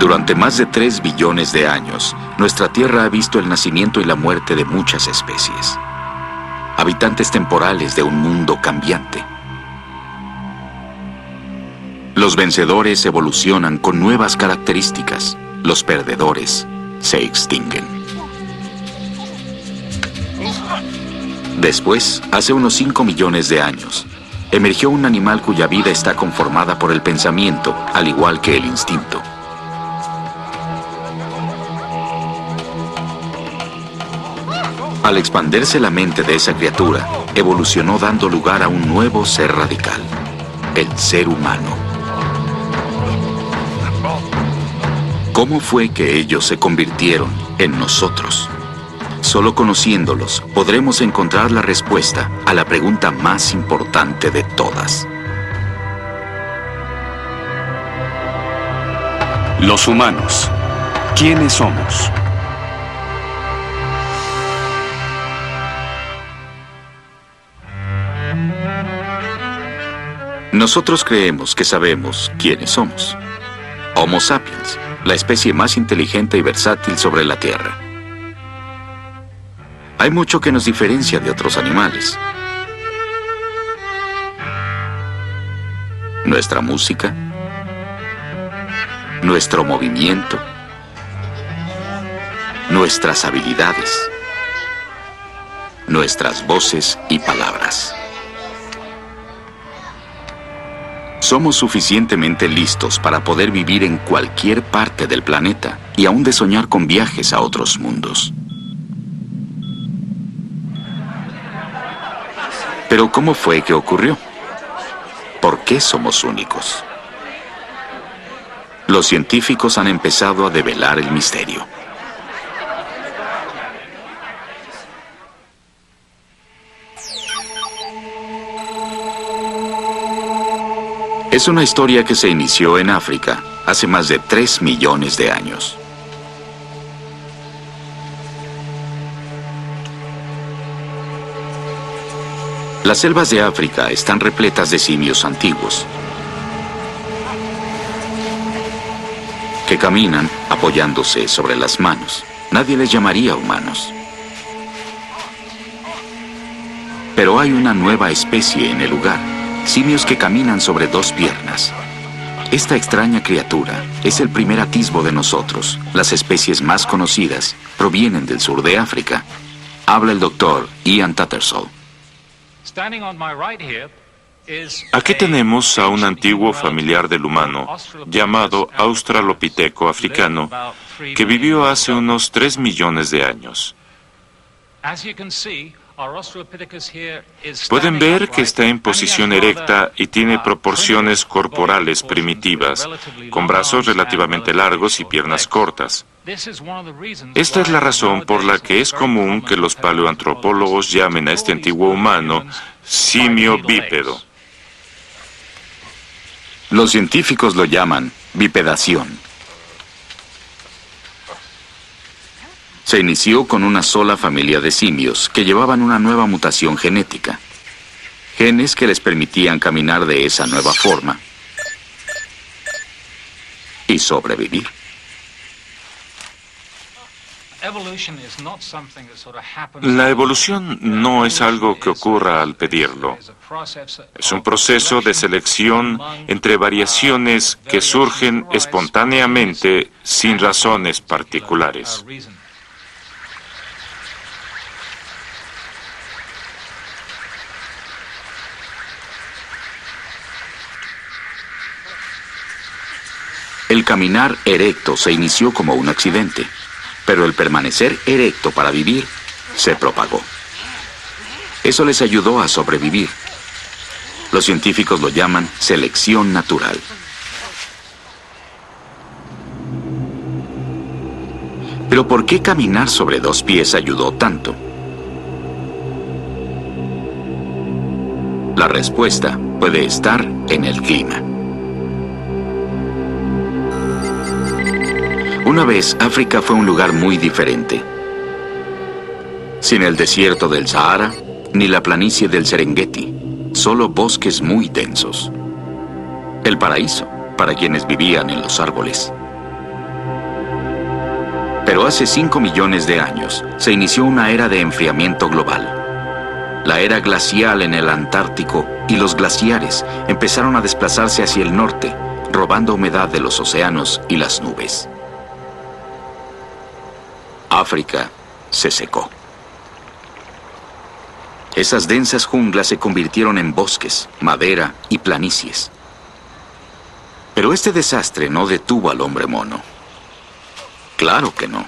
Durante más de 3 billones de años, nuestra Tierra ha visto el nacimiento y la muerte de muchas especies. Habitantes temporales de un mundo cambiante. Los vencedores evolucionan con nuevas características. Los perdedores se extinguen. Después, hace unos 5 millones de años, emergió un animal cuya vida está conformada por el pensamiento, al igual que el instinto. Al expandirse la mente de esa criatura, evolucionó dando lugar a un nuevo ser radical, el ser humano. ¿Cómo fue que ellos se convirtieron en nosotros? Solo conociéndolos podremos encontrar la respuesta a la pregunta más importante de todas. Los humanos, ¿quiénes somos? Nosotros creemos que sabemos quiénes somos. Homo sapiens, la especie más inteligente y versátil sobre la Tierra. Hay mucho que nos diferencia de otros animales. Nuestra música, nuestro movimiento, nuestras habilidades, nuestras voces y palabras. Somos suficientemente listos para poder vivir en cualquier parte del planeta y aún de soñar con viajes a otros mundos. Pero ¿cómo fue que ocurrió? ¿Por qué somos únicos? Los científicos han empezado a develar el misterio. Es una historia que se inició en África hace más de 3 millones de años. Las selvas de África están repletas de simios antiguos que caminan apoyándose sobre las manos. Nadie les llamaría humanos. Pero hay una nueva especie en el lugar. Simios que caminan sobre 2 piernas. Esta extraña criatura es el primer atisbo de nosotros. Las especies más conocidas provienen del sur de África. Habla el doctor Ian Tattersall. Aquí tenemos a un antiguo familiar del humano, llamado Australopiteco africano, que vivió hace unos 3 millones de años. Pueden ver que está en posición erecta y tiene proporciones corporales primitivas, con brazos relativamente largos y piernas cortas. Esta es la razón por la que es común que los paleoantropólogos llamen a este antiguo humano simio bípedo. Los científicos lo llaman bipedación. Se inició con una sola familia de simios que llevaban una nueva mutación genética. Genes que les permitían caminar de esa nueva forma y sobrevivir. La evolución no es algo que ocurra al pedirlo. Es un proceso de selección entre variaciones que surgen espontáneamente sin razones particulares. El caminar erecto se inició como un accidente, pero el permanecer erecto para vivir se propagó. Eso les ayudó a sobrevivir. Los científicos lo llaman selección natural. Pero ¿por qué caminar sobre 2 pies ayudó tanto? La respuesta puede estar en el clima. Una vez, África fue un lugar muy diferente. Sin el desierto del Sahara, ni la planicie del Serengeti, solo bosques muy densos. El paraíso para quienes vivían en los árboles. Pero hace 5 millones de años se inició una era de enfriamiento global. La era glacial en el Antártico y los glaciares empezaron a desplazarse hacia el norte, robando humedad de los océanos y las nubes. África se secó. Esas densas junglas se convirtieron en bosques, madera y planicies. Pero este desastre no detuvo al hombre mono. Claro que no.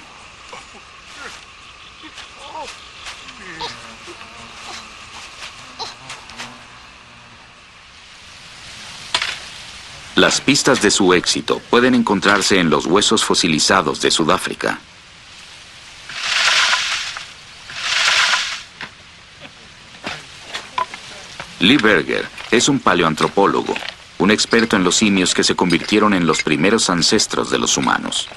Las pistas de su éxito pueden encontrarse en los huesos fosilizados de Sudáfrica. Lee Berger es un paleoantropólogo, un experto en los simios que se convirtieron en los primeros ancestros de los humanos.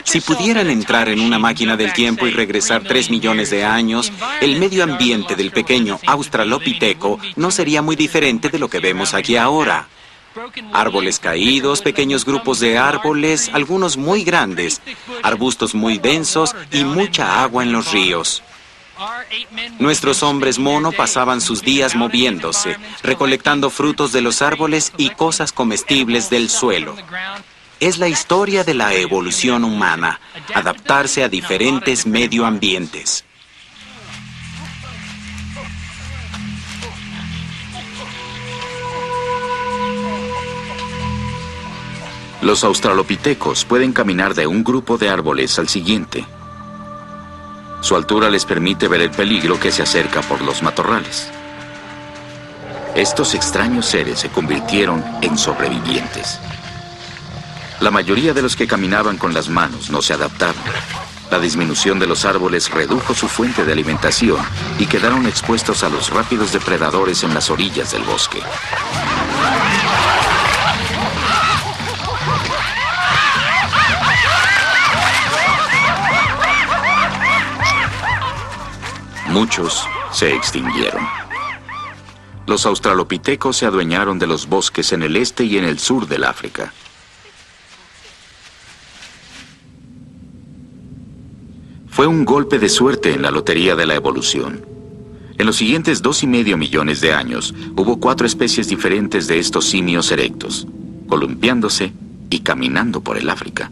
Si pudieran entrar en una máquina del tiempo y regresar 3 millones de años, el medio ambiente del pequeño Australopiteco no sería muy diferente de lo que vemos aquí ahora. Árboles caídos, pequeños grupos de árboles, algunos muy grandes, arbustos muy densos y mucha agua en los ríos. Nuestros hombres mono pasaban sus días moviéndose, recolectando frutos de los árboles y cosas comestibles del suelo. Es la historia de la evolución humana, adaptarse a diferentes medioambientes. Los australopitecos pueden caminar de un grupo de árboles al siguiente. Su altura les permite ver el peligro que se acerca por los matorrales. Estos extraños seres se convirtieron en sobrevivientes. La mayoría de los que caminaban con las manos no se adaptaron. La disminución de los árboles redujo su fuente de alimentación y quedaron expuestos a los rápidos depredadores en las orillas del bosque. Muchos se extinguieron. Los australopitecos se adueñaron de los bosques en el este y en el sur del África. Fue un golpe de suerte en la lotería de la evolución. En los siguientes 2,5 millones de años, hubo 4 especies diferentes de estos simios erectos, columpiándose y caminando por el África.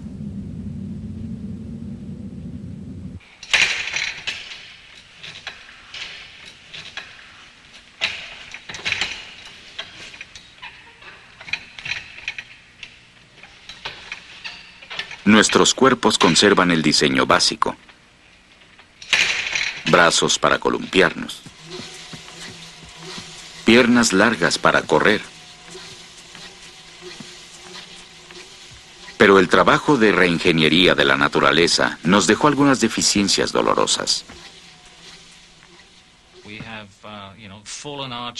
Nuestros cuerpos conservan el diseño básico. Brazos para columpiarnos. Piernas largas para correr. Pero el trabajo de reingeniería de la naturaleza nos dejó algunas deficiencias dolorosas.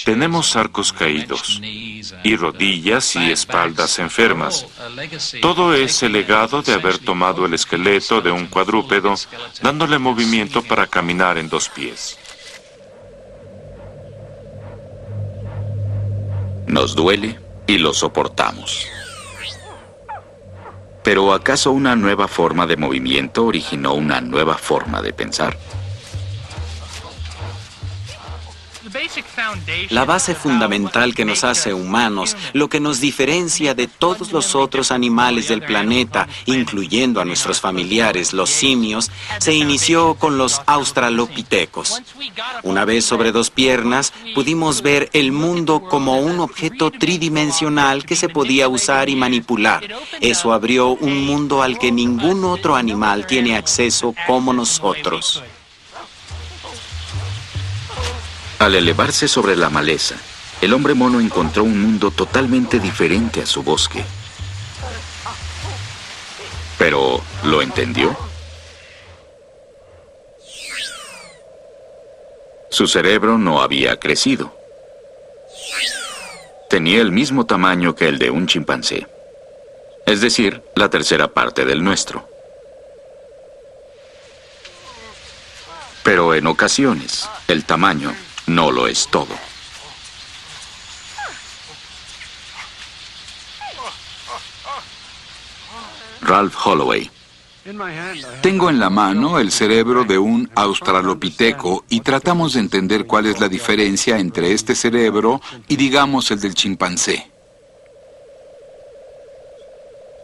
Tenemos arcos caídos y rodillas y espaldas enfermas. Todo es el legado de haber tomado el esqueleto de un cuadrúpedo, dándole movimiento para caminar en 2 pies. Nos duele y lo soportamos. ¿Pero acaso una nueva forma de movimiento originó una nueva forma de pensar? La base fundamental que nos hace humanos, lo que nos diferencia de todos los otros animales del planeta, incluyendo a nuestros familiares, los simios, se inició con los australopitecos. Una vez sobre 2 piernas, pudimos ver el mundo como un objeto tridimensional que se podía usar y manipular. Eso abrió un mundo al que ningún otro animal tiene acceso como nosotros. Al elevarse sobre la maleza, el hombre mono encontró un mundo totalmente diferente a su bosque. ¿Pero lo entendió? Su cerebro no había crecido. Tenía el mismo tamaño que el de un chimpancé, es decir, la 1/3 parte del nuestro. Pero en ocasiones, el tamaño no lo es todo. Ralph Holloway. Tengo en la mano el cerebro de un australopiteco y tratamos de entender cuál es la diferencia entre este cerebro y, digamos, el del chimpancé.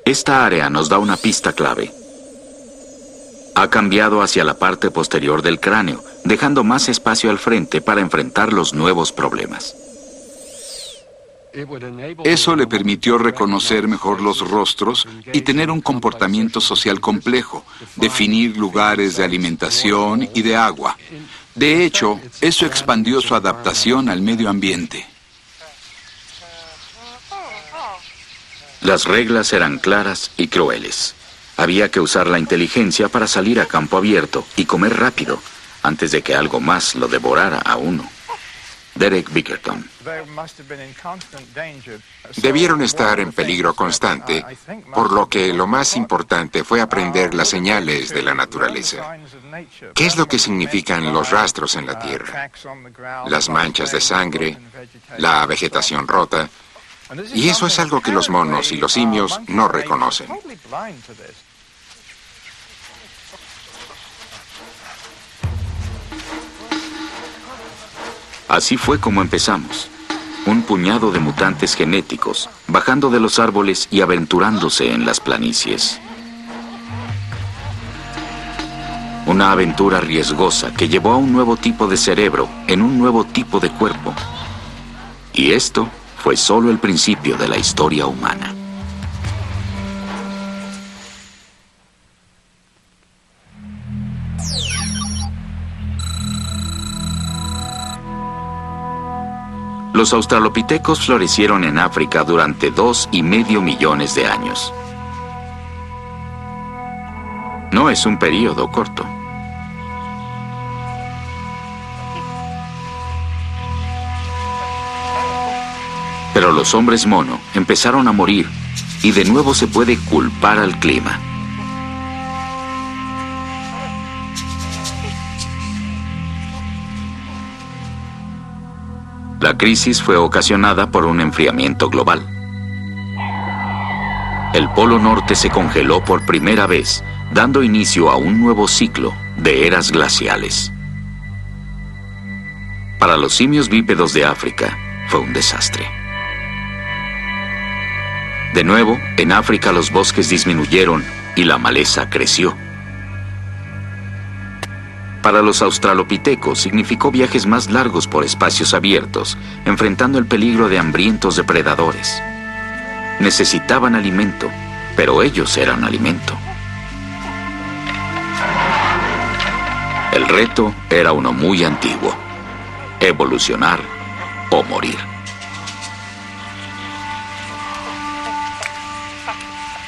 Esta área nos da una pista clave. Ha cambiado hacia la parte posterior del cráneo, dejando más espacio al frente para enfrentar los nuevos problemas. Eso le permitió reconocer mejor los rostros y tener un comportamiento social complejo, definir lugares de alimentación y de agua. De hecho, eso expandió su adaptación al medio ambiente. Las reglas eran claras y crueles. Había que usar la inteligencia para salir a campo abierto y comer rápido, antes de que algo más lo devorara a uno. Derek Bickerton. Debieron estar en peligro constante, por lo que lo más importante fue aprender las señales de la naturaleza. ¿Qué es lo que significan los rastros en la tierra? Las manchas de sangre, la vegetación rota, y eso es algo que los monos y los simios no reconocen. Así fue como empezamos. Un puñado de mutantes genéticos, bajando de los árboles y aventurándose en las planicies. Una aventura riesgosa que llevó a un nuevo tipo de cerebro en un nuevo tipo de cuerpo. Y esto fue solo el principio de la historia humana. Los australopitecos florecieron en África durante 2,5 millones de años. No es un período corto. Pero los hombres mono empezaron a morir y de nuevo se puede culpar al clima. La crisis fue ocasionada por un enfriamiento global. El Polo Norte se congeló por primera vez, dando inicio a un nuevo ciclo de eras glaciales. Para los simios bípedos de África, fue un desastre. De nuevo, en África los bosques disminuyeron y la maleza creció. Para los australopitecos significó viajes más largos por espacios abiertos, enfrentando el peligro de hambrientos depredadores. Necesitaban alimento, pero ellos eran alimento. El reto era uno muy antiguo: evolucionar o morir.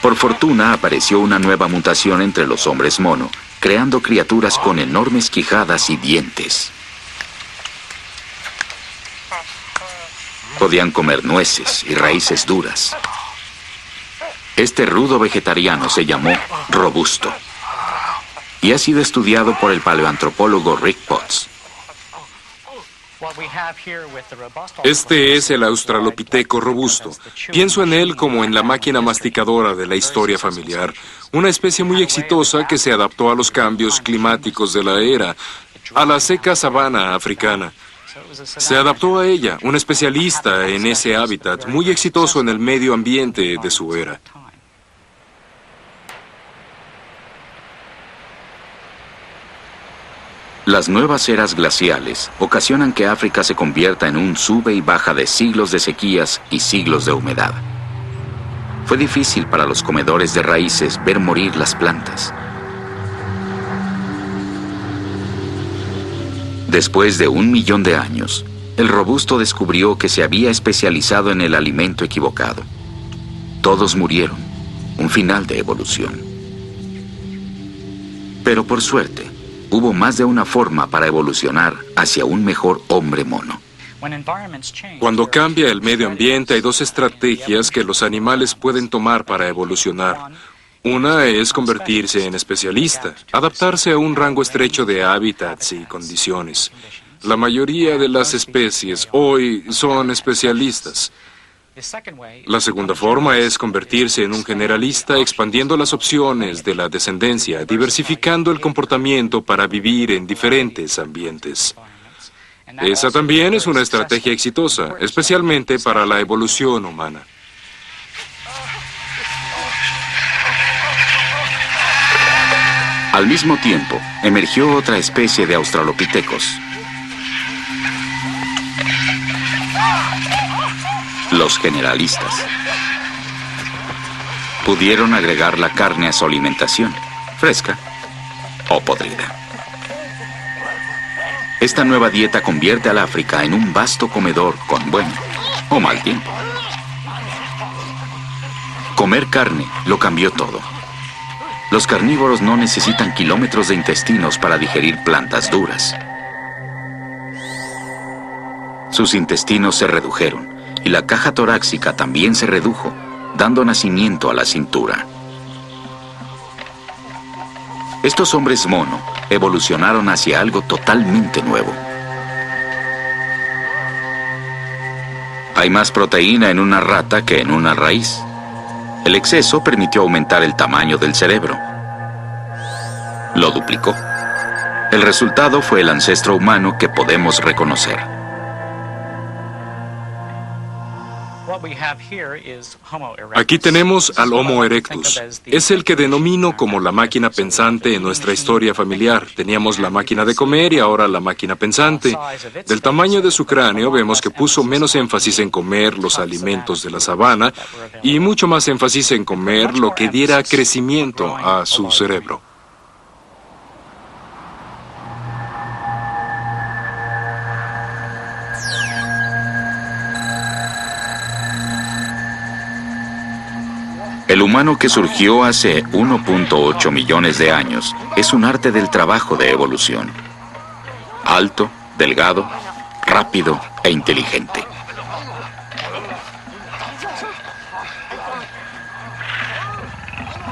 Por fortuna apareció una nueva mutación entre los hombres mono, creando criaturas con enormes quijadas y dientes. Podían comer nueces y raíces duras. Este rudo vegetariano se llamó robusto y ha sido estudiado por el paleoantropólogo Rick Potts. Este es el australopiteco robusto. Pienso en él como en la máquina masticadora de la historia familiar, una especie muy exitosa que se adaptó a los cambios climáticos de la era, a la seca sabana africana. Se adaptó a ella, un especialista en ese hábitat, muy exitoso en el medio ambiente de su era. Las nuevas eras glaciales ocasionan que África se convierta en un sube y baja de siglos de sequías y siglos de humedad. Fue difícil para los comedores de raíces ver morir las plantas. Después de 1 millón de años, el robusto descubrió que se había especializado en el alimento equivocado. Todos murieron, un final de evolución. Pero por suerte, hubo más de una forma para evolucionar hacia un mejor hombre mono. Cuando cambia el medio ambiente, hay dos estrategias que los animales pueden tomar para evolucionar. Una es convertirse en especialista, adaptarse a un rango estrecho de hábitats y condiciones. La mayoría de las especies hoy son especialistas. La segunda forma es convertirse en un generalista, expandiendo las opciones de la descendencia, diversificando el comportamiento para vivir en diferentes ambientes. Esa también es una estrategia exitosa, especialmente para la evolución humana. Al mismo tiempo, emergió otra especie de australopitecos. Los generalistas. Pudieron agregar la carne a su alimentación, fresca o podrida. Esta nueva dieta convierte al África en un vasto comedor con buen o mal tiempo. Comer carne lo cambió todo. Los carnívoros no necesitan kilómetros de intestinos para digerir plantas duras. Sus intestinos se redujeron y la caja torácica también se redujo, dando nacimiento a la cintura. Estos hombres mono evolucionaron hacia algo totalmente nuevo. Hay más proteína en una rata que en una raíz. El exceso permitió aumentar el tamaño del cerebro. Lo duplicó. El resultado fue el ancestro humano que podemos reconocer. Aquí tenemos al Homo erectus. Es el que denomino como la máquina pensante en nuestra historia familiar. Teníamos la máquina de comer y ahora la máquina pensante. Del tamaño de su cráneo vemos que puso menos énfasis en comer los alimentos de la sabana y mucho más énfasis en comer lo que diera crecimiento a su cerebro. El humano que surgió hace 1.8 millones de años es un arte del trabajo de evolución. Alto, delgado, rápido e inteligente.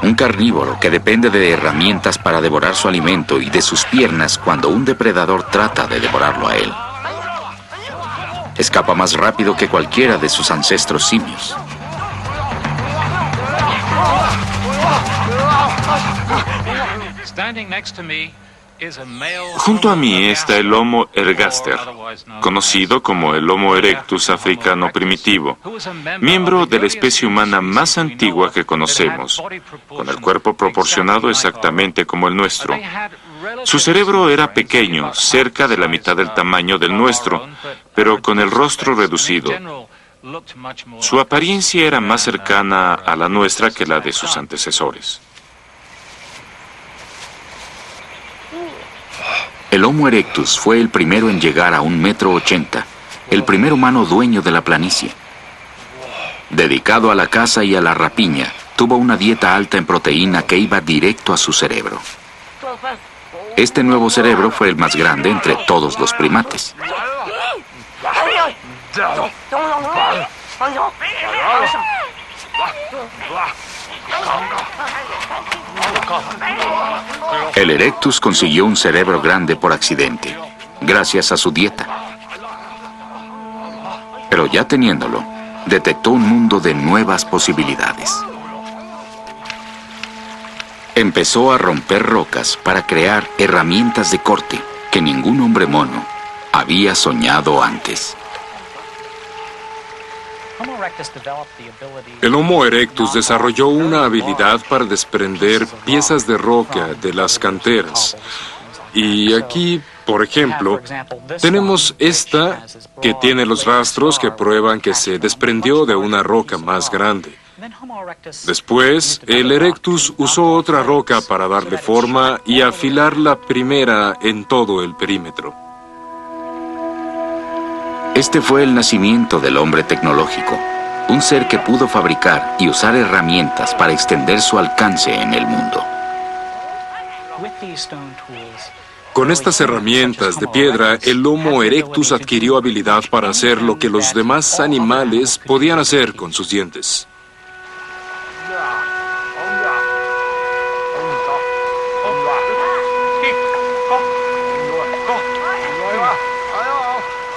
Un carnívoro que depende de herramientas para devorar su alimento y de sus piernas cuando un depredador trata de devorarlo a él. Escapa más rápido que cualquiera de sus ancestros simios. Junto a mí está el Homo ergaster, conocido como el Homo erectus africano primitivo, miembro de la especie humana más antigua que conocemos, con el cuerpo proporcionado exactamente como el nuestro. Su cerebro era pequeño, cerca de la mitad del tamaño del nuestro, pero con el rostro reducido. Su apariencia era más cercana a la nuestra que la de sus antecesores. El Homo erectus fue el primero en llegar a 1,80 m, el primer humano dueño de la planicie. Dedicado a la caza y a la rapiña, tuvo una dieta alta en proteína que iba directo a su cerebro. Este nuevo cerebro fue el más grande entre todos los primates. El erectus consiguió un cerebro grande por accidente, gracias a su dieta. Pero ya teniéndolo, detectó un mundo de nuevas posibilidades. Empezó a romper rocas para crear herramientas de corte que ningún hombre mono había soñado antes. El Homo erectus desarrolló una habilidad para desprender piezas de roca de las canteras. Y aquí, por ejemplo, tenemos esta que tiene los rastros que prueban que se desprendió de una roca más grande. Después, el erectus usó otra roca para darle forma y afilar la primera en todo el perímetro. Este fue el nacimiento del hombre tecnológico, un ser que pudo fabricar y usar herramientas para extender su alcance en el mundo. Con estas herramientas de piedra, el Homo erectus adquirió habilidad para hacer lo que los demás animales podían hacer con sus dientes.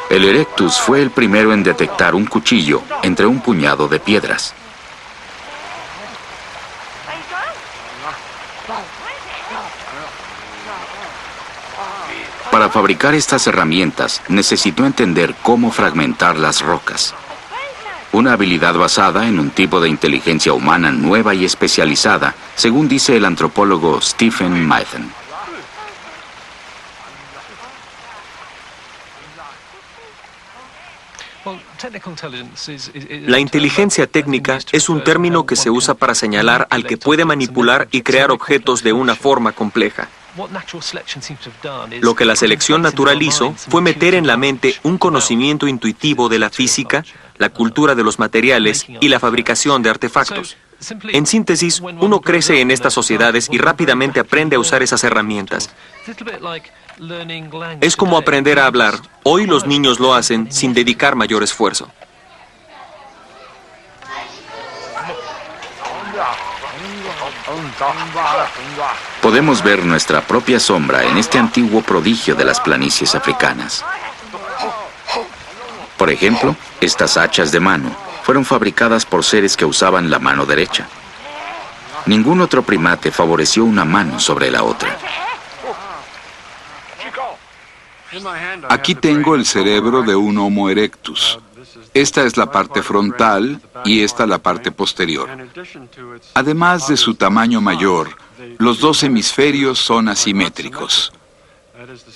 El Erectus fue el primero en detectar un cuchillo entre un puñado de piedras. Para fabricar estas herramientas, necesitó entender cómo fragmentar las rocas. Una habilidad basada en un tipo de inteligencia humana nueva y especializada, según dice el antropólogo Stephen Mythen. La inteligencia técnica es un término que se usa para señalar al que puede manipular y crear objetos de una forma compleja. Lo que la selección natural hizo fue meter en la mente un conocimiento intuitivo de la física, la cultura de los materiales y la fabricación de artefactos. En síntesis, uno crece en estas sociedades y rápidamente aprende a usar esas herramientas. Es como aprender a hablar. Hoy los niños lo hacen sin dedicar mayor esfuerzo. Podemos ver nuestra propia sombra en este antiguo prodigio de las planicies africanas. Por ejemplo, estas hachas de mano fueron fabricadas por seres que usaban la mano derecha. Ningún otro primate favoreció una mano sobre la otra. Aquí tengo el cerebro de un Homo erectus. Esta es la parte frontal y esta la parte posterior. Además de su tamaño mayor, los dos hemisferios son asimétricos.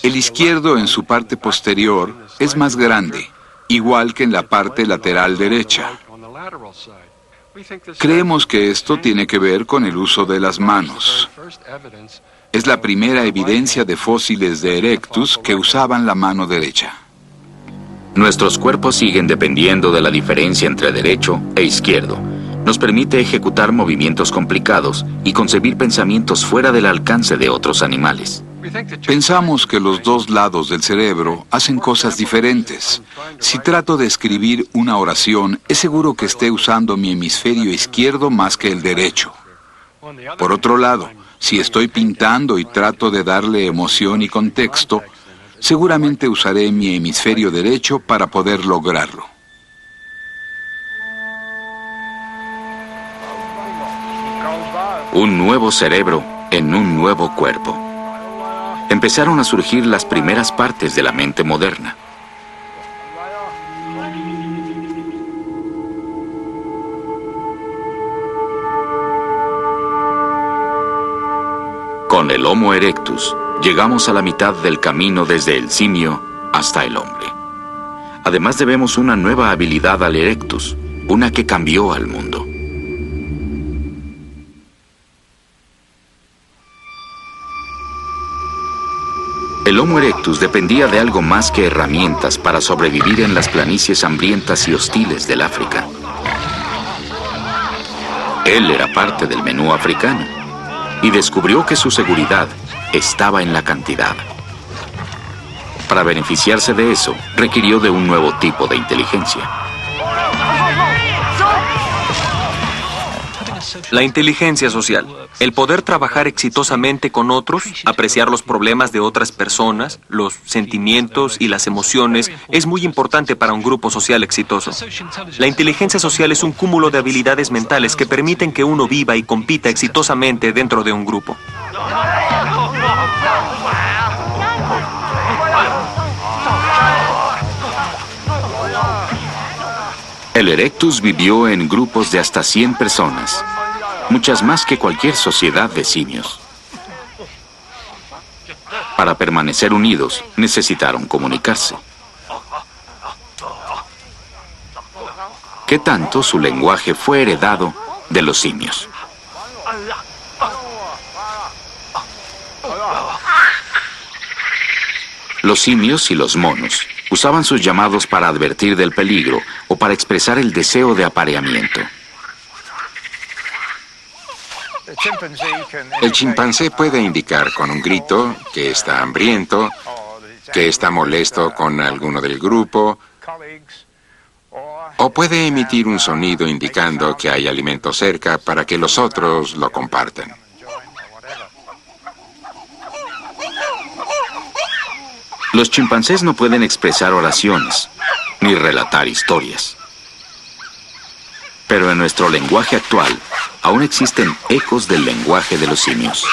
El izquierdo en su parte posterior es más grande, igual que en la parte lateral derecha. Creemos que esto tiene que ver con el uso de las manos. Es la primera evidencia de fósiles de Erectus que usaban la mano derecha. Nuestros cuerpos siguen dependiendo de la diferencia entre derecho e izquierdo. Nos permite ejecutar movimientos complicados y concebir pensamientos fuera del alcance de otros animales. Pensamos que los dos lados del cerebro hacen cosas diferentes. Si trato de escribir una oración, es seguro que esté usando mi hemisferio izquierdo más que el derecho. Por otro lado, si estoy pintando y trato de darle emoción y contexto, seguramente usaré mi hemisferio derecho para poder lograrlo. Un nuevo cerebro en un nuevo cuerpo. Empezaron a surgir las primeras partes de la mente moderna. Con el Homo erectus, llegamos a la mitad del camino desde el simio hasta el hombre. Además debemos una nueva habilidad al erectus, una que cambió al mundo. El Homo erectus dependía de algo más que herramientas para sobrevivir en las planicies hambrientas y hostiles del África. Él era parte del menú africano y descubrió que su seguridad estaba en la cantidad. Para beneficiarse de eso, requirió de un nuevo tipo de inteligencia. La inteligencia social, el poder trabajar exitosamente con otros, apreciar los problemas de otras personas, los sentimientos y las emociones, es muy importante para un grupo social exitoso. La inteligencia social es un cúmulo de habilidades mentales que permiten que uno viva y compita exitosamente dentro de un grupo. El erectus vivió en grupos de hasta 100 personas, muchas más que cualquier sociedad de simios. Para permanecer unidos, necesitaron comunicarse. ¿Qué tanto su lenguaje fue heredado de los simios? Los simios y los monos usaban sus llamados para advertir del peligro o para expresar el deseo de apareamiento. El chimpancé puede indicar con un grito que está hambriento, que está molesto con alguno del grupo, o puede emitir un sonido indicando que hay alimento cerca para que los otros lo compartan. Los chimpancés no pueden expresar oraciones, ni relatar historias. Pero en nuestro lenguaje actual, aún existen ecos del lenguaje de los simios.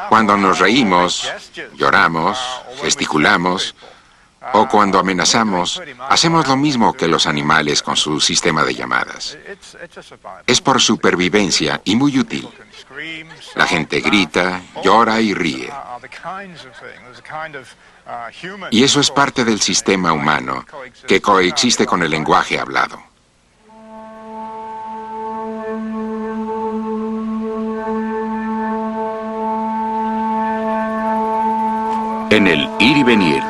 Cuando nos reímos, lloramos, gesticulamos, o cuando amenazamos, hacemos lo mismo que los animales con su sistema de llamadas. Es por supervivencia y muy útil. La gente grita, llora y ríe. Y eso es parte del sistema humano que coexiste con el lenguaje hablado. En el ir y venir,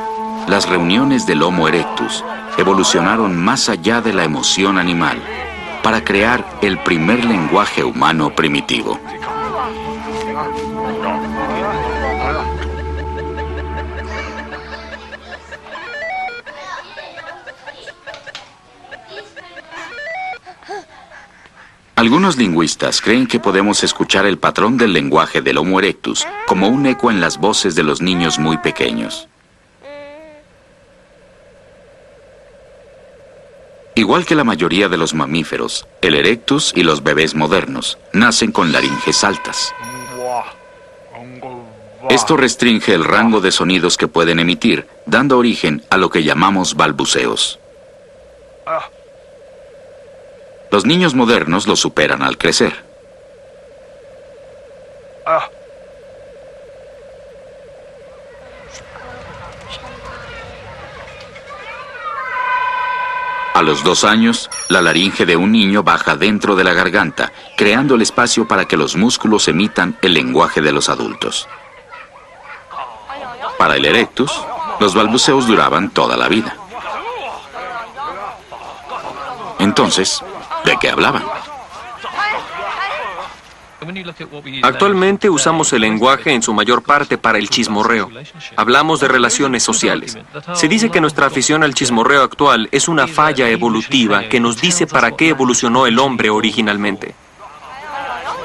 las reuniones del Homo erectus evolucionaron más allá de la emoción animal para crear el primer lenguaje humano primitivo. Algunos lingüistas creen que podemos escuchar el patrón del lenguaje del Homo erectus como un eco en las voces de los niños muy pequeños. Igual que la mayoría de los mamíferos, el erectus y los bebés modernos nacen con laringes altas. Esto restringe el rango de sonidos que pueden emitir, dando origen a lo que llamamos balbuceos. Los niños modernos lo superan al crecer. A los 2 años, la laringe de un niño baja dentro de la garganta, creando el espacio para que los músculos emitan el lenguaje de los adultos. Para el erectus, los balbuceos duraban toda la vida. Entonces, ¿de qué hablaban? Actualmente usamos el lenguaje en su mayor parte para el chismorreo. Hablamos de relaciones sociales. Se dice que nuestra afición al chismorreo actual es una falla evolutiva que nos dice para qué evolucionó el hombre originalmente.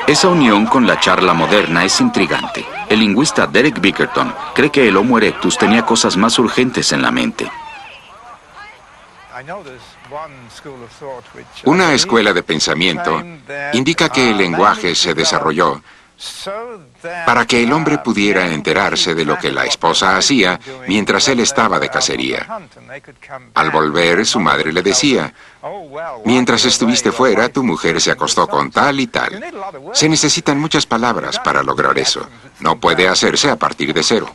Esa unión con la charla moderna es intrigante. El lingüista Derek Bickerton cree que el Homo erectus tenía cosas más urgentes en la mente. Una escuela de pensamiento indica que el lenguaje se desarrolló para que el hombre pudiera enterarse de lo que la esposa hacía mientras él estaba de cacería. Al volver, su madre le decía, mientras estuviste fuera, tu mujer se acostó con tal y tal. Se necesitan muchas palabras para lograr eso. No puede hacerse a partir de cero.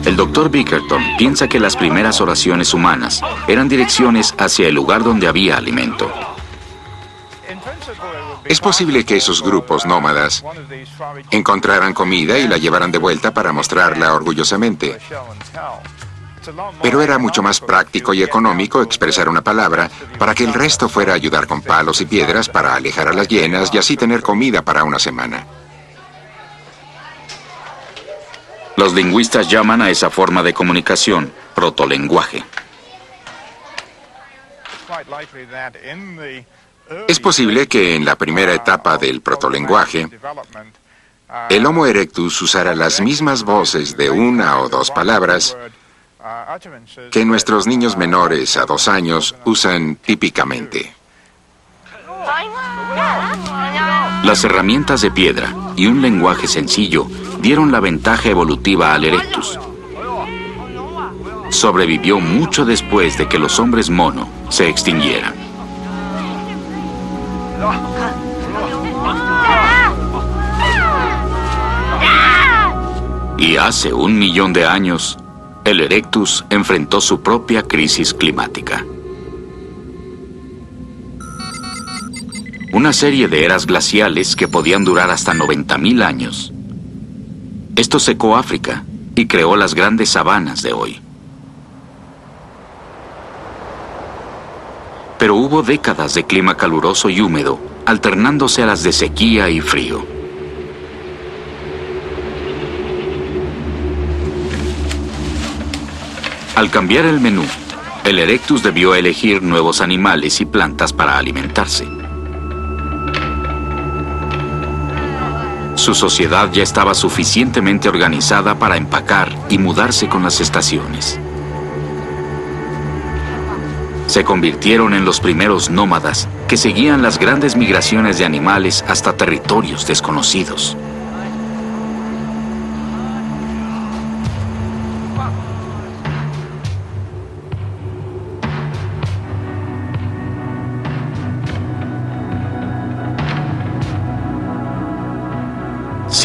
El Dr. Bickerton piensa que las primeras oraciones humanas eran direcciones hacia el lugar donde había alimento. Es posible que esos grupos nómadas encontraran comida y la llevaran de vuelta para mostrarla orgullosamente. Pero era mucho más práctico y económico expresar una palabra para que el resto fuera a ayudar con palos y piedras para alejar a las hienas y así tener comida para una semana. Los lingüistas llaman a esa forma de comunicación protolenguaje. Es posible que en la primera etapa del protolenguaje, el Homo erectus usara las mismas voces de 1 o 2 palabras que nuestros niños menores a 2 años usan típicamente. Las herramientas de piedra y un lenguaje sencillo dieron la ventaja evolutiva al erectus. Sobrevivió mucho después de que los hombres mono se extinguieran. Y hace 1 millón de años, el erectus enfrentó su propia crisis climática. Una serie de eras glaciales que podían durar hasta 90.000 años. Esto secó África y creó las grandes sabanas de hoy. Pero hubo décadas de clima caluroso y húmedo, alternándose a las de sequía y frío. Al cambiar el menú, el erectus debió elegir nuevos animales y plantas para alimentarse. Su sociedad ya estaba suficientemente organizada para empacar y mudarse con las estaciones. Se convirtieron en los primeros nómadas que seguían las grandes migraciones de animales hasta territorios desconocidos.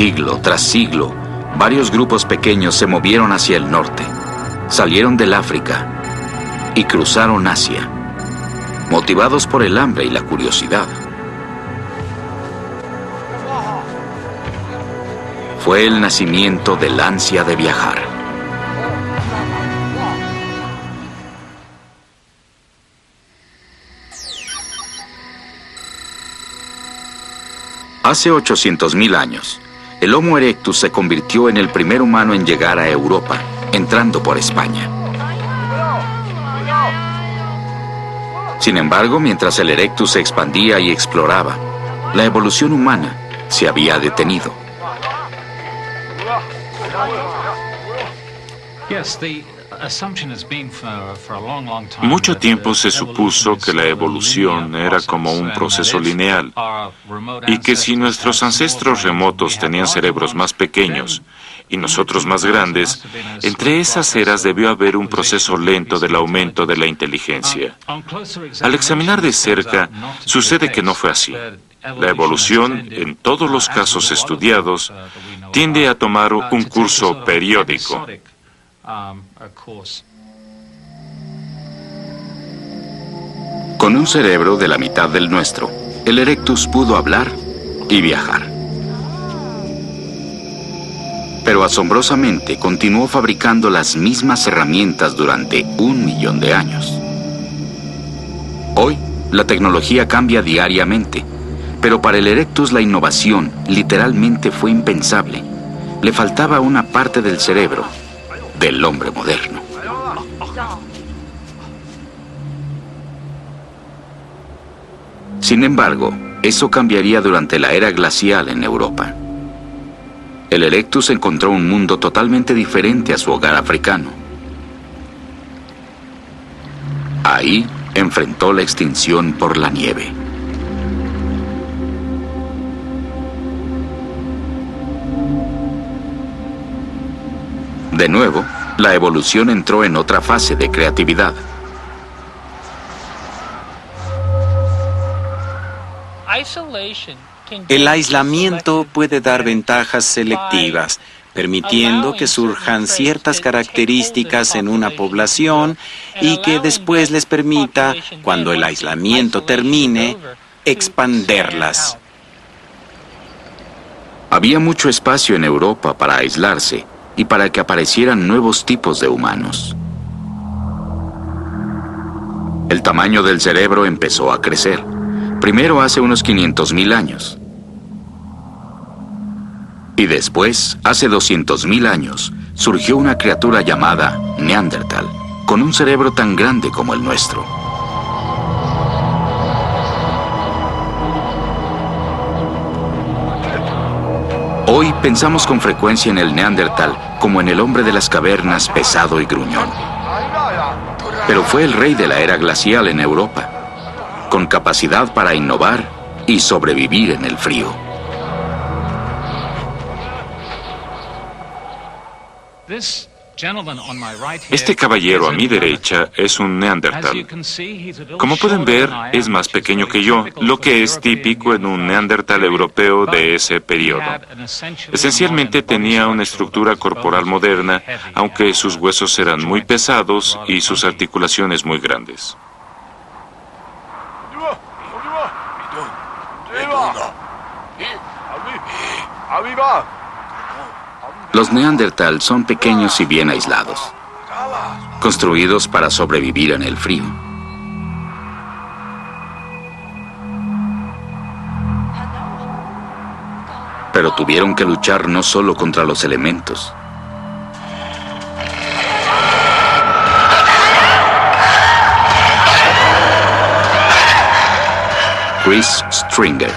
Siglo tras siglo, varios grupos pequeños se movieron hacia el norte, salieron del África y cruzaron Asia, motivados por el hambre y la curiosidad. Fue el nacimiento del ansia de viajar. Hace 800.000 años, el Homo erectus se convirtió en el primer humano en llegar a Europa, entrando por España. Sin embargo, mientras el erectus se expandía y exploraba, la evolución humana se había detenido. Mucho tiempo se supuso que la evolución era como un proceso lineal y que si nuestros ancestros remotos tenían cerebros más pequeños y nosotros más grandes, entre esas eras debió haber un proceso lento del aumento de la inteligencia. Al examinar de cerca, sucede que no fue así. La evolución, en todos los casos estudiados, tiende a tomar un curso periódico. Con un cerebro de la mitad del nuestro, el erectus pudo hablar y viajar. Pero asombrosamente continuó fabricando las mismas herramientas durante 1 millón de años. Hoy, la tecnología cambia diariamente, pero para el erectus la innovación literalmente fue impensable. Le faltaba una parte del cerebro del hombre moderno. Sin embargo, eso cambiaría durante la era glacial en Europa. El erectus encontró un mundo totalmente diferente a su hogar africano. Ahí enfrentó la extinción por la nieve. De nuevo, la evolución entró en otra fase de creatividad. El aislamiento puede dar ventajas selectivas, permitiendo que surjan ciertas características en una población y que después les permita, cuando el aislamiento termine, expanderlas. Había mucho espacio en Europa para aislarse y para que aparecieran nuevos tipos de humanos. El tamaño del cerebro empezó a crecer, primero hace unos 500.000 años. Y después, hace 200.000 años, surgió una criatura llamada Neandertal, con un cerebro tan grande como el nuestro. Hoy pensamos con frecuencia en el Neandertal como en el hombre de las cavernas pesado y gruñón. Pero fue el rey de la era glacial en Europa, con capacidad para innovar y sobrevivir en el frío. Este caballero a mi derecha es un neandertal. Como pueden ver, es más pequeño que yo, lo que es típico en un neandertal europeo de ese periodo. Esencialmente tenía una estructura corporal moderna, aunque sus huesos eran muy pesados y sus articulaciones muy grandes. Los Neandertal son pequeños y bien aislados, construidos para sobrevivir en el frío. Pero tuvieron que luchar no solo contra los elementos. Chris Stringer,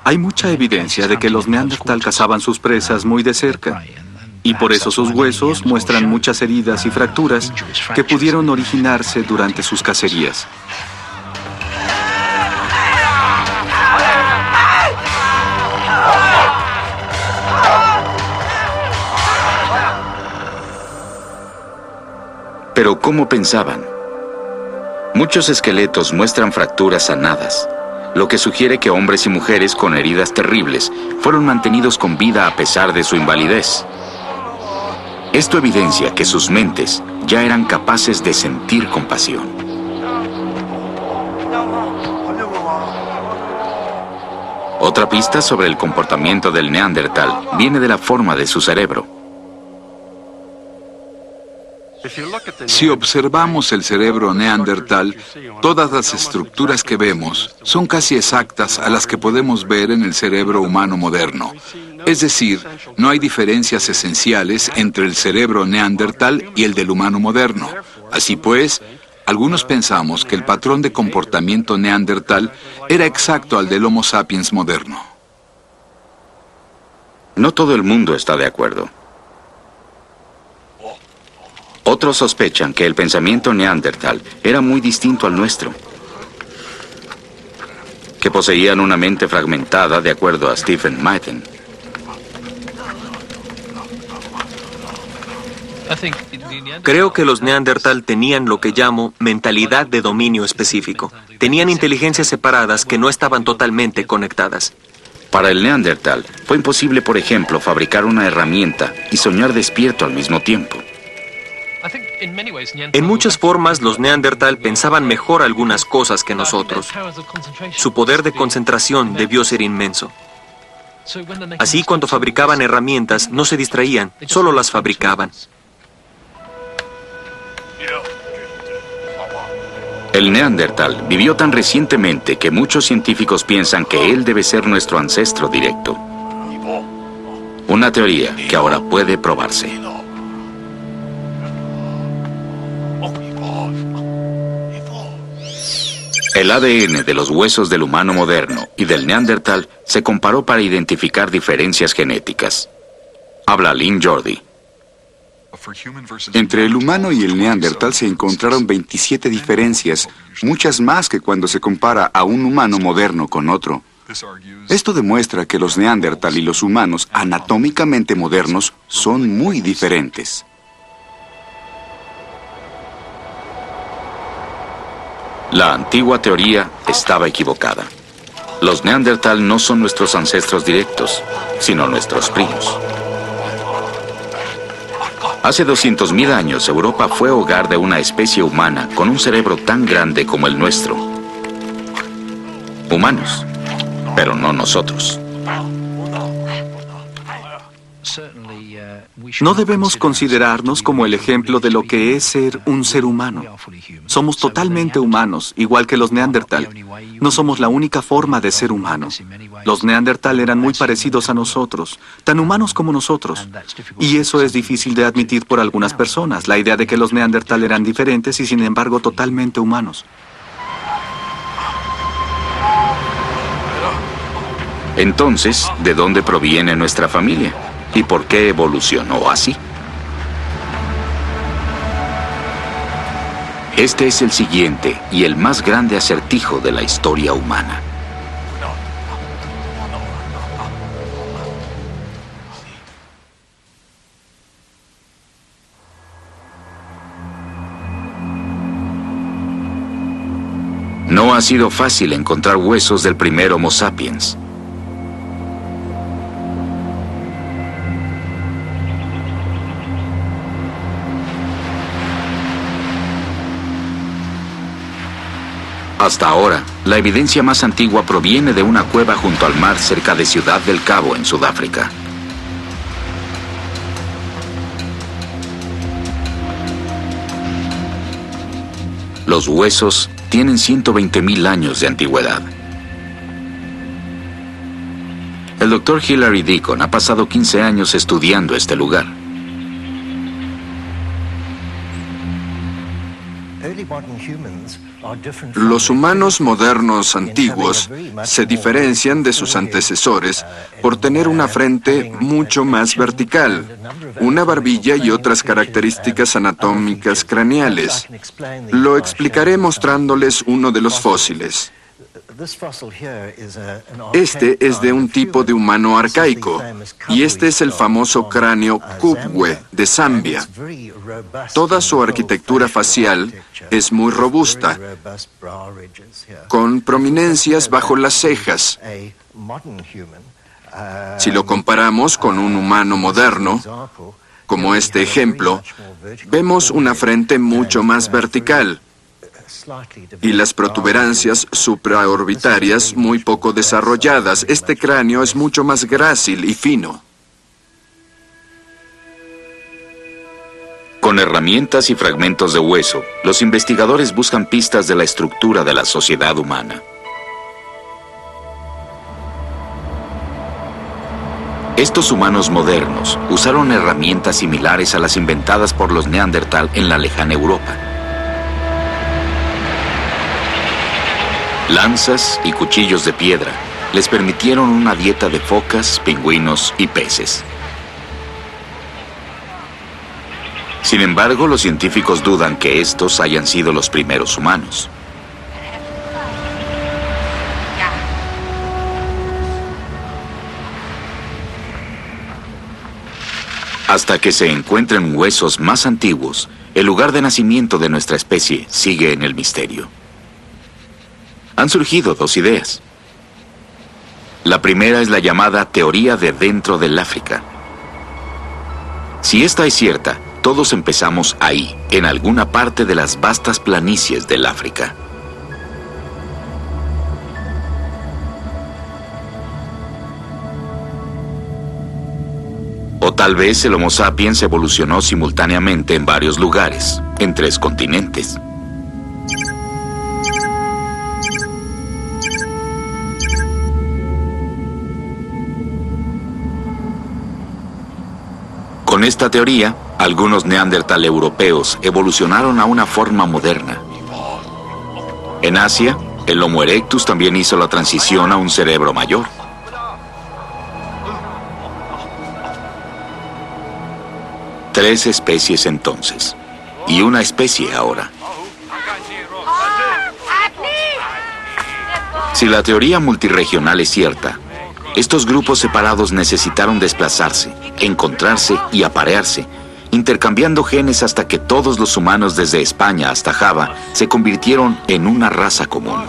Hay mucha evidencia de que los Neandertal cazaban sus presas muy de cerca, y por eso sus huesos muestran muchas heridas y fracturas que pudieron originarse durante sus cacerías. Pero ¿cómo pensaban? Muchos esqueletos muestran fracturas sanadas, lo que sugiere que hombres y mujeres con heridas terribles fueron mantenidos con vida a pesar de su invalidez. Esto evidencia que sus mentes ya eran capaces de sentir compasión. Otra pista sobre el comportamiento del Neandertal viene de la forma de su cerebro. Si observamos el cerebro neandertal, todas las estructuras que vemos son casi exactas a las que podemos ver en el cerebro humano moderno. Es decir, no hay diferencias esenciales entre el cerebro neandertal y el del humano moderno. Así pues, algunos pensamos que el patrón de comportamiento neandertal era exacto al del Homo sapiens moderno. No todo el mundo está de acuerdo. Otros sospechan que el pensamiento neandertal era muy distinto al nuestro, que poseían una mente fragmentada de acuerdo a Stephen Meithen. Creo que los Neandertal tenían lo que llamo mentalidad de dominio específico. Tenían inteligencias separadas que no estaban totalmente conectadas. Para el Neandertal fue imposible, por ejemplo, fabricar una herramienta y soñar despierto al mismo tiempo. En muchas formas, los Neandertal pensaban mejor algunas cosas que nosotros. Su poder de concentración debió ser inmenso. Así, cuando fabricaban herramientas, no se distraían, solo las fabricaban. El Neandertal vivió tan recientemente que muchos científicos piensan que él debe ser nuestro ancestro directo. Una teoría que ahora puede probarse. El ADN de los huesos del humano moderno y del Neandertal se comparó para identificar diferencias genéticas. Habla Lynn Jordi. Entre el humano y el Neandertal se encontraron 27 diferencias, muchas más que cuando se compara a un humano moderno con otro. Esto demuestra que los Neandertal y los humanos anatómicamente modernos son muy diferentes. La antigua teoría estaba equivocada. Los Neandertal no son nuestros ancestros directos, sino nuestros primos. Hace 200.000 años, Europa fue hogar de una especie humana con un cerebro tan grande como el nuestro. Humanos, pero no nosotros. No debemos considerarnos como el ejemplo de lo que es ser un ser humano. Somos totalmente humanos, igual que los Neandertal. No somos la única forma de ser humano. Los Neandertal eran muy parecidos a nosotros, tan humanos como nosotros. Y eso es difícil de admitir por algunas personas, la idea de que los Neandertal eran diferentes y sin embargo totalmente humanos. Entonces, ¿de dónde proviene nuestra familia? ¿Y por qué evolucionó así? Este es el siguiente y el más grande acertijo de la historia humana. No ha sido fácil encontrar huesos del primer Homo sapiens. Hasta ahora, la evidencia más antigua proviene de una cueva junto al mar cerca de Ciudad del Cabo, en Sudáfrica. Los huesos tienen 120.000 años de antigüedad. El Dr. Hilary Deacon ha pasado 15 años estudiando este lugar. Los humanos modernos antiguos se diferencian de sus antecesores por tener una frente mucho más vertical, una barbilla y otras características anatómicas craneales. Lo explicaré mostrándoles uno de los fósiles. Este es de un tipo de humano arcaico, y este es el famoso cráneo Kubwe de Zambia. Toda su arquitectura facial es muy robusta, con prominencias bajo las cejas. Si lo comparamos con un humano moderno, como este ejemplo, vemos una frente mucho más vertical y las protuberancias supraorbitarias muy poco desarrolladas. Este cráneo es mucho más grácil y fino. Con herramientas y fragmentos de hueso, los investigadores buscan pistas de la estructura de la sociedad humana. Estos humanos modernos usaron herramientas similares a las inventadas por los Neandertal en la lejana Europa. Lanzas y cuchillos de piedra les permitieron una dieta de focas, pingüinos y peces. Sin embargo, los científicos dudan que estos hayan sido los primeros humanos. Hasta que se encuentren huesos más antiguos, el lugar de nacimiento de nuestra especie sigue en el misterio. Han surgido dos ideas. La primera es la llamada teoría de dentro del África. Si esta es cierta, todos empezamos ahí, en alguna parte de las vastas planicies del África. O tal vez el Homo sapiens evolucionó simultáneamente en varios lugares, en 3 continentes. Con esta teoría, algunos neandertal europeos evolucionaron a una forma moderna. En Asia, el Homo erectus también hizo la transición a un cerebro mayor. Tres especies entonces, y una especie ahora. Si la teoría multirregional es cierta, estos grupos separados necesitaron desplazarse, encontrarse y aparearse, intercambiando genes hasta que todos los humanos desde España hasta Java se convirtieron en una raza común.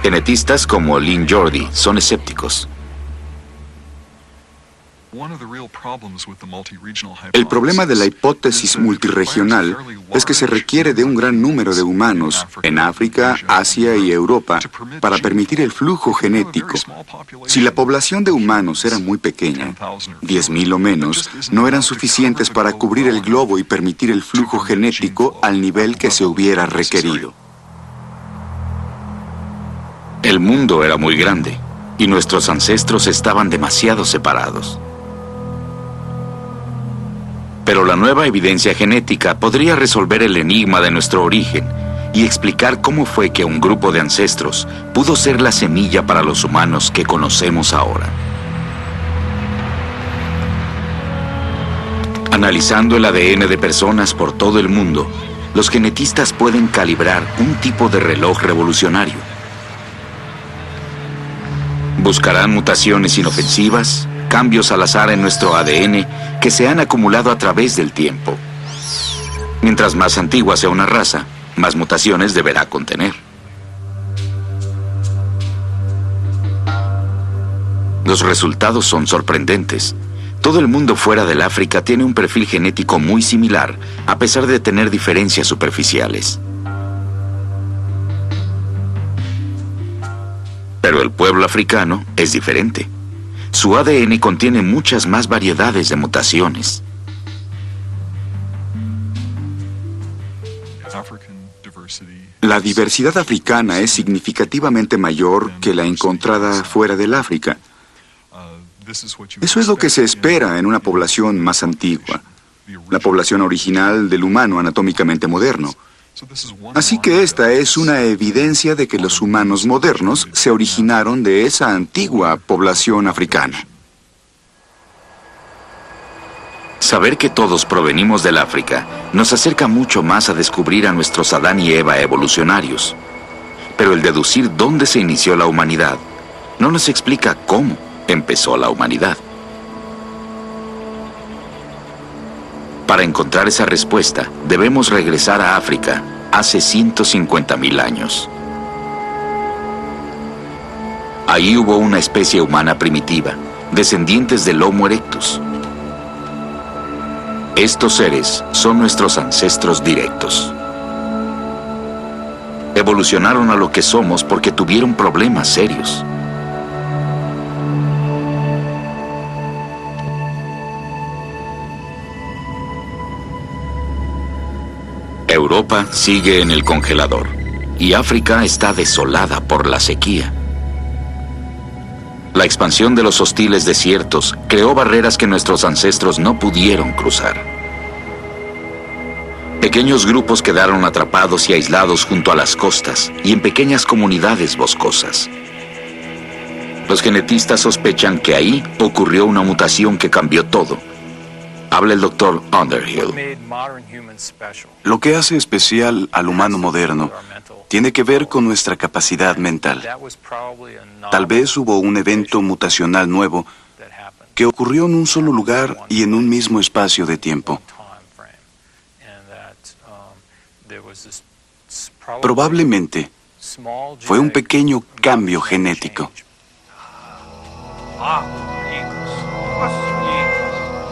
Genetistas como Lynn Jordi son escépticos. El problema de la hipótesis multirregional es que se requiere de un gran número de humanos en África, Asia y Europa para permitir el flujo genético. Si la población de humanos era muy pequeña, 10.000 o menos, no eran suficientes para cubrir el globo y permitir el flujo genético al nivel que se hubiera requerido. El mundo era muy grande y nuestros ancestros estaban demasiado separados. Pero la nueva evidencia genética podría resolver el enigma de nuestro origen y explicar cómo fue que un grupo de ancestros pudo ser la semilla para los humanos que conocemos ahora. Analizando el ADN de personas por todo el mundo, los genetistas pueden calibrar un tipo de reloj revolucionario. Buscarán mutaciones inofensivas, cambios al azar en nuestro ADN que se han acumulado a través del tiempo. Mientras más antigua sea una raza, más mutaciones deberá contener. Los resultados son sorprendentes. Todo el mundo fuera del África tiene un perfil genético muy similar, a pesar de tener diferencias superficiales. Pero el pueblo africano es diferente. Su ADN contiene muchas más variedades de mutaciones. La diversidad africana es significativamente mayor que la encontrada fuera del África. Eso es lo que se espera en una población más antigua. la población original del humano anatómicamente moderno. Así que esta es una evidencia de que los humanos modernos se originaron de esa antigua población africana. Saber que todos provenimos del África nos acerca mucho más a descubrir a nuestros Adán y Eva evolucionarios. Pero el deducir dónde se inició la humanidad no nos explica cómo empezó la humanidad. Para encontrar esa respuesta, debemos regresar a África hace 150.000 años. Ahí hubo una especie humana primitiva, descendientes del Homo erectus. Estos seres son nuestros ancestros directos. Evolucionaron a lo que somos porque tuvieron problemas serios. Europa sigue en el congelador y África está desolada por la sequía. La expansión de los hostiles desiertos creó barreras que nuestros ancestros no pudieron cruzar. Pequeños grupos quedaron atrapados y aislados junto a las costas y en pequeñas comunidades boscosas. Los genetistas sospechan que ahí ocurrió una mutación que cambió todo. Habla el Dr. Underhill. Lo que hace especial al humano moderno tiene que ver con nuestra capacidad mental. Tal vez hubo un evento mutacional nuevo que ocurrió en un solo lugar y en un mismo espacio de tiempo. Probablemente fue un pequeño cambio genético.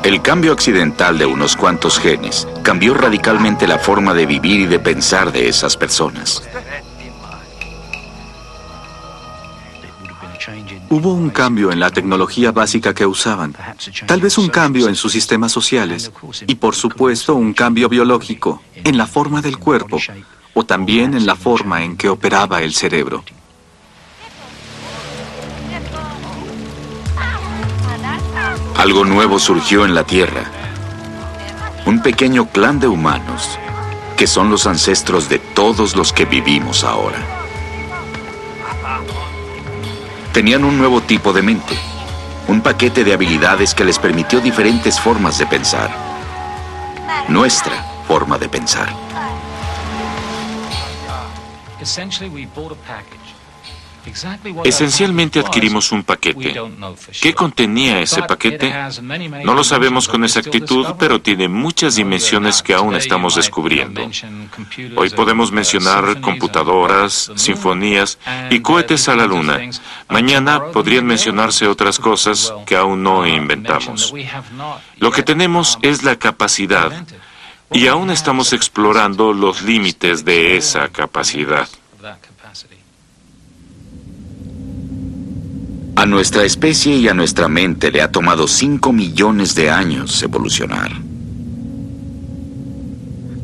El cambio accidental de unos cuantos genes cambió radicalmente la forma de vivir y de pensar de esas personas. Hubo un cambio en la tecnología básica que usaban, tal vez un cambio en sus sistemas sociales y por supuesto un cambio biológico en la forma del cuerpo o también en la forma en que operaba el cerebro. Algo nuevo surgió en la Tierra. Un pequeño clan de humanos que son los ancestros de todos los que vivimos ahora. Tenían un nuevo tipo de mente, un paquete de habilidades que les permitió diferentes formas de pensar. Nuestra forma de pensar. Esencialmente adquirimos un paquete. ¿Qué contenía ese paquete? No lo sabemos con exactitud, pero tiene muchas dimensiones que aún estamos descubriendo. Hoy podemos mencionar computadoras, sinfonías y cohetes a la luna. Mañana podrían mencionarse otras cosas que aún no inventamos. Lo que tenemos es la capacidad y aún estamos explorando los límites de esa capacidad. A nuestra especie y a nuestra mente le ha tomado 5 millones de años evolucionar.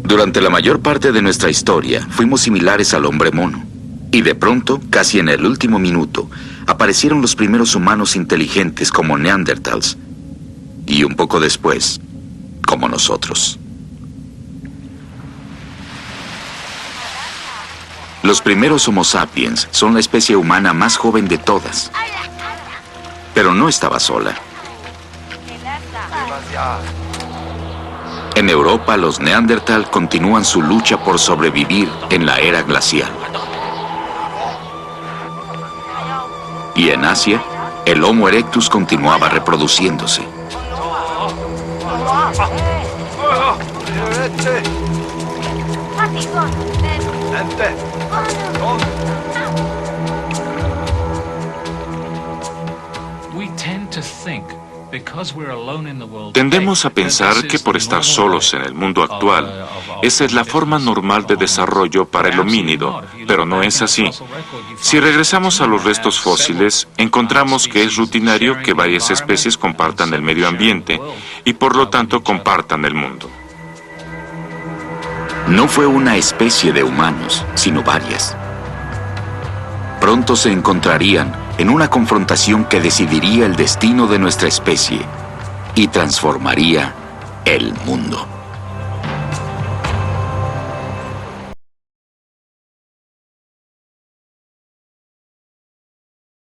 Durante la mayor parte de nuestra historia fuimos similares al hombre mono. Y de pronto, casi en el último minuto, aparecieron los primeros humanos inteligentes como Neanderthals. Y un poco después, como nosotros. Los primeros Homo sapiens son la especie humana más joven de todas. Pero no estaba sola. En Europa, los Neandertal continúan su lucha por sobrevivir en la era glacial. Y en Asia, el Homo erectus continuaba reproduciéndose. Tendemos a pensar que por estar solos en el mundo actual, esa es la forma normal de desarrollo para el homínido, pero no es así. Si regresamos a los restos fósiles, encontramos que es rutinario que varias especies compartan el medio ambiente y por lo tanto compartan el mundo. No fue una especie de humanos, sino varias. Pronto se encontrarían en una confrontación que decidiría el destino de nuestra especie y transformaría el mundo.